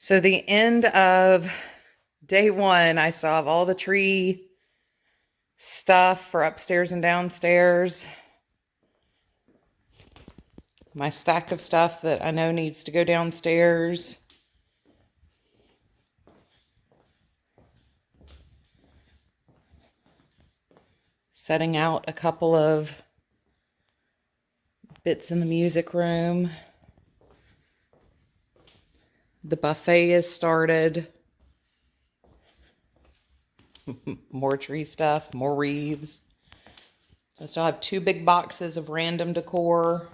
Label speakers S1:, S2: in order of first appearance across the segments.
S1: So the end of day one, I still have all the tree stuff for upstairs and downstairs. My stack of stuff that I know needs to go downstairs. Setting out a couple of bits in the music room. The buffet is started. More tree stuff, more wreaths. So I still have 2 big boxes of random decor.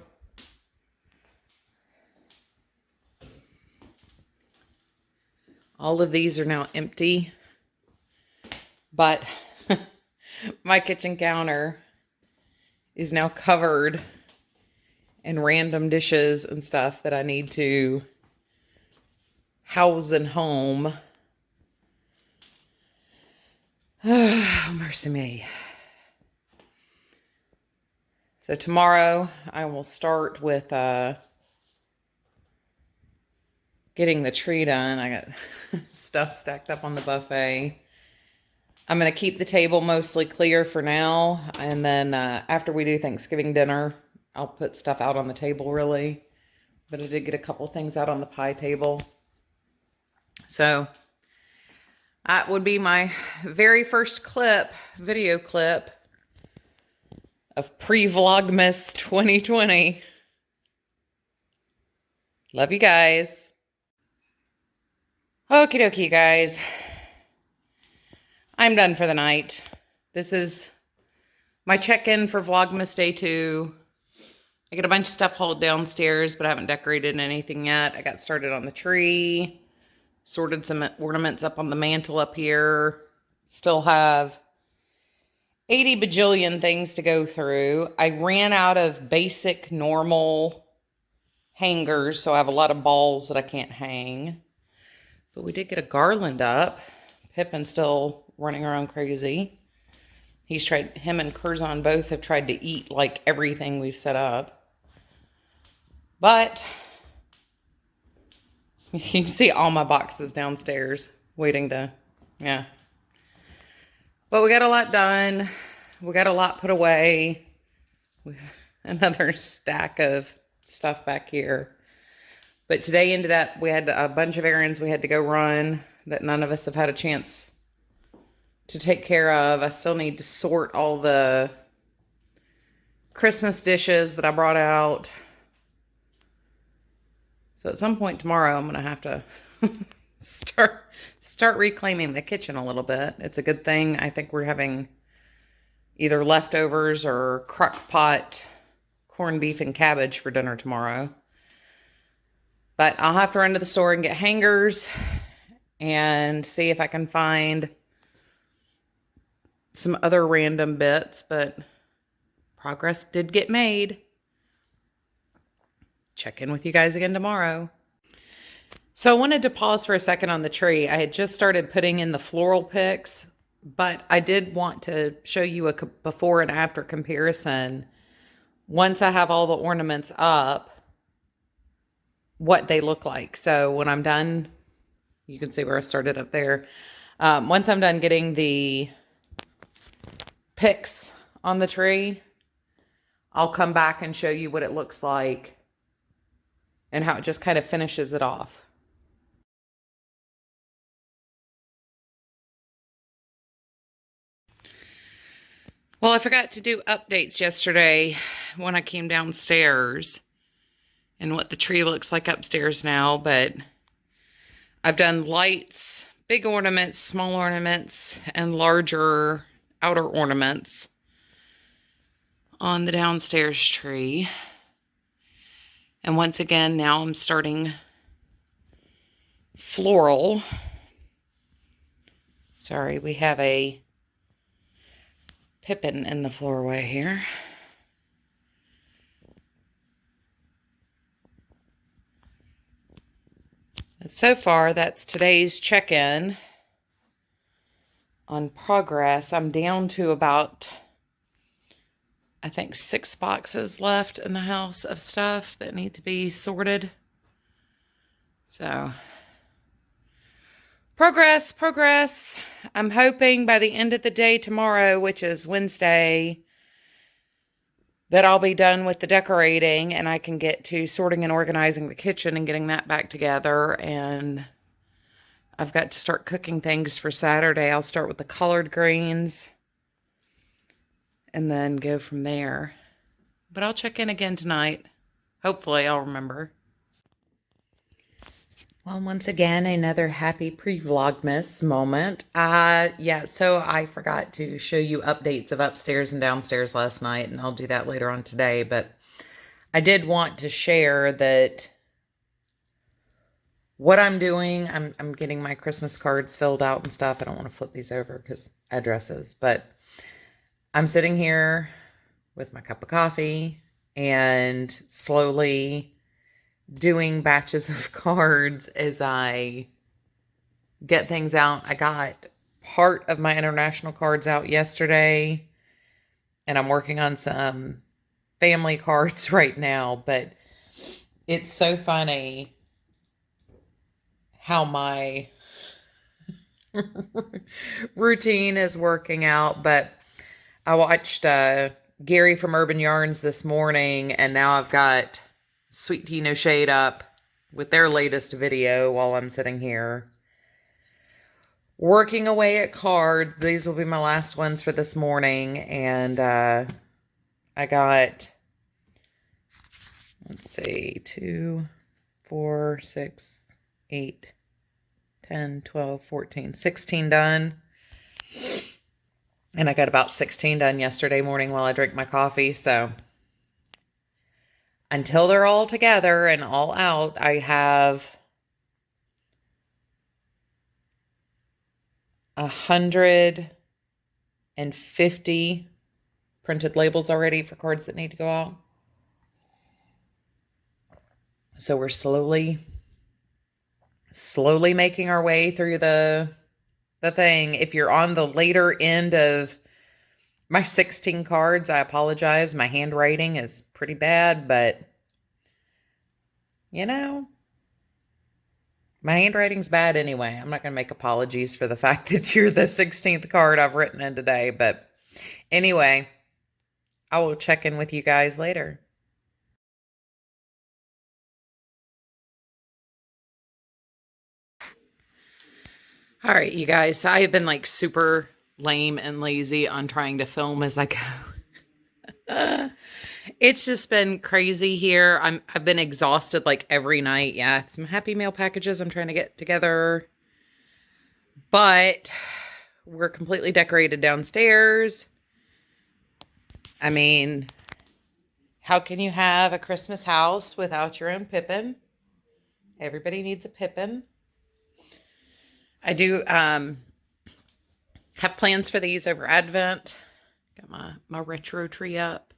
S1: All of these are now empty, but my kitchen counter is now covered in random dishes and stuff that I need to house and home. Oh, mercy me. So tomorrow I will start with getting the tree done. I got stuff stacked up on the buffet. I'm going to keep the table mostly clear for now. And then after we do Thanksgiving dinner, I'll put stuff out on the table really. But I did get a couple things out on the pie table. So that would be my very first video clip of pre-Vlogmas 2020. Love you guys. Okie dokie, guys. I'm done for the night. This is my check-in for Vlogmas Day 2. I got a bunch of stuff hauled downstairs, but I haven't decorated anything yet. I got started on the tree. Sorted some ornaments up on the mantle up here. Still have 80 bajillion things to go through. I ran out of basic, normal hangers, so I have a lot of balls that I can't hang. But we did get a garland up. Pippin's still running around crazy. Him and Curzon both have tried to eat like everything we've set up. But you can see all my boxes downstairs waiting to, yeah. But we got a lot done. We got a lot put away. Another stack of stuff back here. But today ended up, we had a bunch of errands we had to go run that none of us have had a chance to take care of. I still need to sort all the Christmas dishes that I brought out. So at some point tomorrow, I'm going to have to start reclaiming the kitchen a little bit. It's a good thing. I think we're having either leftovers or crock pot corned beef and cabbage for dinner tomorrow. But I'll have to run to the store and get hangers and see if I can find some other random bits, but progress did get made. Check in with you guys again tomorrow. So I wanted to pause for a second on the tree. I had just started putting in the floral picks, but I did want to show you a before and after comparison. Once I have all the ornaments up, what they look like. So when I'm done, you can see where I started up there. Once I'm done getting the picks on the tree, I'll come back and show you what it looks like and how it just kind of finishes it off. Well, I forgot to do updates yesterday when I came downstairs and what the tree looks like upstairs now, but I've done lights, big ornaments, small ornaments, and larger outer ornaments on the downstairs tree. And once again, now I'm starting floral. Sorry, we have a Pippin in the floorway here. But so far, that's today's check-in on progress. I'm down to about, I think, 6 boxes left in the house of stuff that need to be sorted. So Progress, progress. I'm hoping by the end of the day tomorrow, which is Wednesday, that I'll be done with the decorating and I can get to sorting and organizing the kitchen and getting that back together. And I've got to start cooking things for Saturday. I'll start with the collard greens and then go from there. But I'll check in again tonight. Hopefully I'll remember. Well, once again, another happy pre-Vlogmas moment. Yeah, so I forgot to show you updates of upstairs and downstairs last night, and I'll do that later on today. But I did want to share that what I'm doing, I'm getting my Christmas cards filled out and stuff. I don't want to flip these over because addresses, but I'm sitting here with my cup of coffee and slowly doing batches of cards as I get things out. I got part of my international cards out yesterday, and I'm working on some family cards right now, but it's so funny how my routine is working out. But I watched Gary from Urban Yarns this morning, and now I've got Sweet Tea No Shade up with their latest video while I'm sitting here working away at cards. These will be my last ones for this morning. And I got, let's see, 2, 4, 6, 8, 10, 12, 14, 16 done. And I got about 16 done yesterday morning while I drank my coffee. So until they're all together and all out, I have 150 printed labels already for cards that need to go out. So we're slowly making our way through the thing. If you're on the later end of my 16 cards, I apologize. My handwriting is pretty bad, but you know, my handwriting's bad anyway. I'm not going to make apologies for the fact that you're the 16th card I've written in today. But anyway, I will check in with you guys later. All right, you guys. So I have been like super lame and lazy on trying to film as I go. It's just been crazy here. I've been exhausted like every night. Yeah, some happy mail packages I'm trying to get together. But we're completely decorated downstairs. I mean, how can you have a Christmas house without your own Pippin? Everybody needs a Pippin. I do have plans for these over Advent. Got my retro tree up.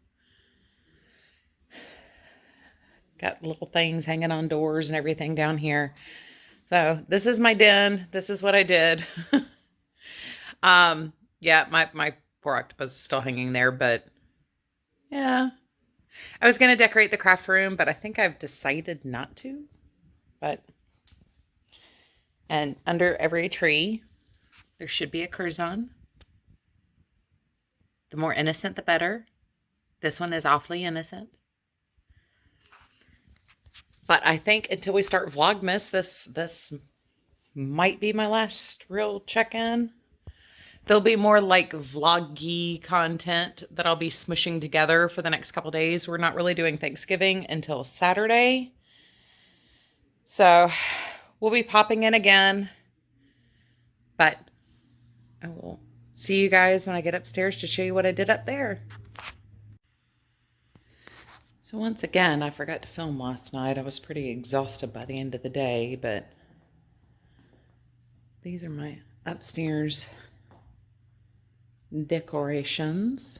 S1: Got little things hanging on doors and everything down here. So this is my den. This is what I did. Yeah, my poor octopus is still hanging there, but yeah. I was going to decorate the craft room, but I think I've decided not to. And under every tree, there should be a Curzon. The more innocent, the better. This one is awfully innocent. But I think until we start Vlogmas, this might be my last real check-in. There'll be more like vloggy content that I'll be smushing together for the next couple days. We're not really doing Thanksgiving until Saturday. So we'll be popping in again. But I will see you guys when I get upstairs to show you what I did up there. So once again, I forgot to film last night. I was pretty exhausted by the end of the day, but these are my upstairs decorations.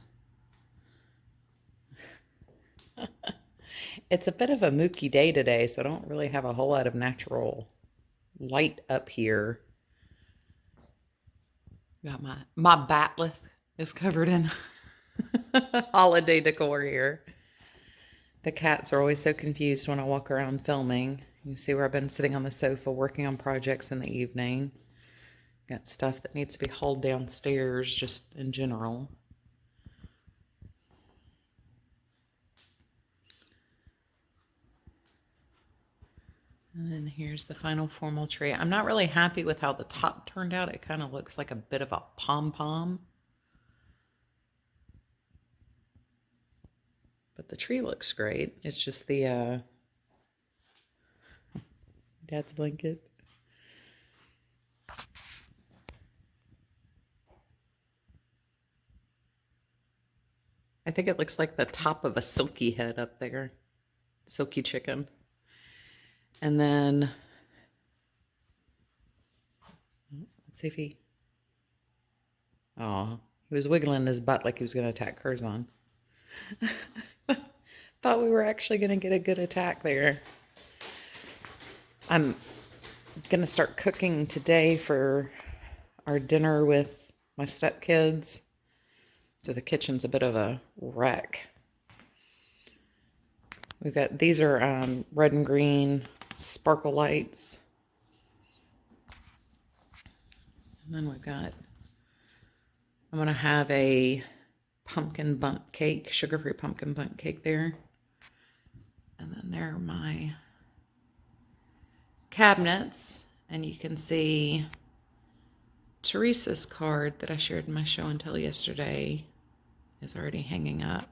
S1: It's a bit of a mooky day today, so I don't really have a whole lot of natural light up here. Got my batleth is covered in holiday decor here. The cats are always so confused when I walk around filming. You see where I've been sitting on the sofa working on projects in the evening. Got stuff that needs to be hauled downstairs just in general. And then here's the final formal tree. I'm not really happy with how the top turned out. It kind of looks like a bit of a pom-pom. But the tree looks great. It's just the Dad's blanket. I think it looks like the top of a silky head up there. Silky chicken. And then, let's see if he was wiggling his butt like he was going to attack Curzon. Thought we were actually going to get a good attack there. I'm going to start cooking today for our dinner with my stepkids. So the kitchen's a bit of a wreck. We've got, these are red and green sparkle lights. And then we've got, I'm going to have a pumpkin bundt cake, sugar-free pumpkin bundt cake there. And then there are my cabinets. And you can see Teresa's card that I shared in my show and tell yesterday is already hanging up.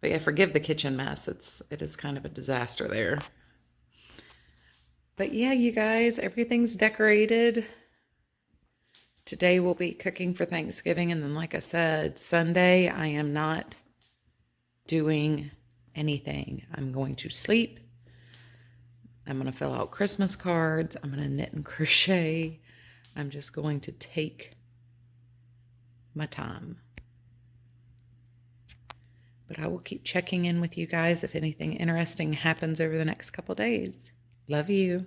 S1: But yeah, forgive the kitchen mess. It is kind of a disaster there. But yeah, you guys, everything's decorated. Today we'll be cooking for Thanksgiving. And then like I said, Sunday I am not doing anything. I'm going to sleep. I'm going to fill out Christmas cards. I'm going to knit and crochet. I'm just going to take my time. But I will keep checking in with you guys if anything interesting happens over the next couple days. Love you.